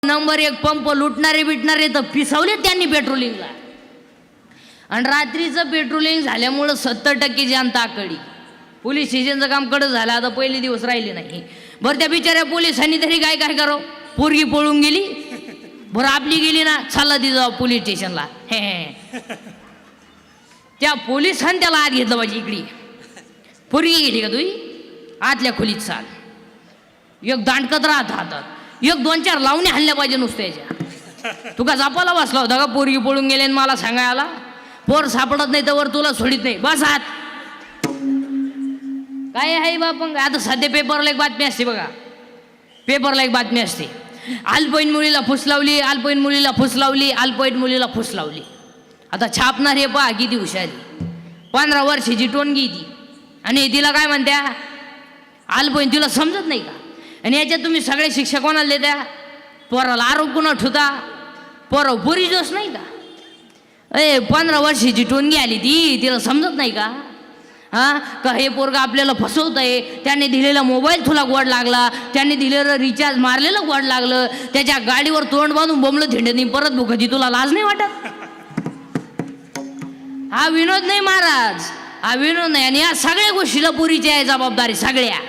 Number एक pump लुटणारे बिटणारे तर पिसावले त्यांनी पेट्रोलिंगला. आणि रात्रीचं पेट्रोलिंग झाल्यामुळं 70% जनता आकडी. पोलीस स्टेशनचं काम कडं झालं, आता पहिले दिवस राहिले नाही. बरं त्या बिचाऱ्या पोलिसांनी तरी काय काय करावं, पोरगी पळून गेली, बरं आपली गेली ना, चालला ती जाऊ पोलीस स्टेशनला. हे त्या पोलिसांनी त्याला आत घेतलं पाहिजे. इकडे पोरगी गेली का तुझी, आतल्या खोलीत चाल. एक दांडकत राहत हातात, एक 2-4 लावणे हल्ल्या पाहिजे नुसत्याच्या. तुका जापाला बसला होता का पोरगी पळून गेले आणि मला सांगायला पोर सापडत नाही तर वर तुला सोडित नाही, बस आत. काय आहे बाप. आता सध्या पेपरला एक बातमी असते बघा, पेपरला एक बातमी असते, अल्पवयीन मुलीला फुस लावली, अल्पवयीन मुलीला फुस लावली, अल्पवयीन मुलीला फुस लावली. आता छापणार हे पहा किती हुशारी. 15 वर्षाची टोनगी ती, आणि तिला काय म्हणत्या अल्पवयीन. तिला समजत नाही का. आणि याच्यात तुम्ही सगळे शिक्षा कोणाला देत्या, पोराला आरोप कोणा ठुता, पोरा पोरी जोस नाही का. 15 वर्षाची टोनगी आली ती, तिला समजत नाही का. हां का हे पोरगा आपल्याला फसवत आहे, त्याने दिलेला मोबाईल तुला गोड लागला, त्याने दिलेलं रिचार्ज मारलेलं गोड लागलं, त्याच्या गाडीवर तोंड बांधून बोंबलं थिंडनी परत भुकाची, तुला लाज नाही वाटत. हा विनोद नाही महाराज, हा विनोद नाही. आणि या सगळ्या गोष्टीला पोरीची आहे जबाबदारी. सगळ्या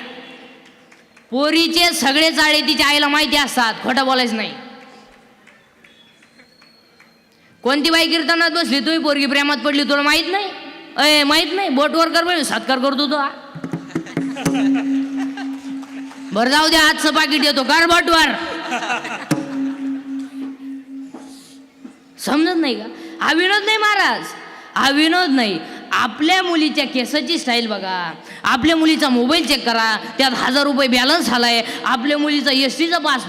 पोरीचे सगळे चाळे तिच्या आईला माहिती असतात, खोटं बोलायचं नाही. कोणती बाई कीर्तनात बसली, तुही पोरगी प्रेमात पडली, तुला माहित नाही. माहित नाही, बोटवर कर बरं, सत्कार करतो तो. बरं जाऊ दे, आजचं पाकिट येतो कर बोटवर. समजत नाही का. हा विनोद नाही महाराज, हा विनोद नाही. आपल्या मुलीच्या केसाची स्टाईल बघा, आपल्या मुलीचा मोबाईल चेक करा, त्यात 1000 रुपये बॅलन्स आलाय, आपल्या मुलीचा एसटीचा पास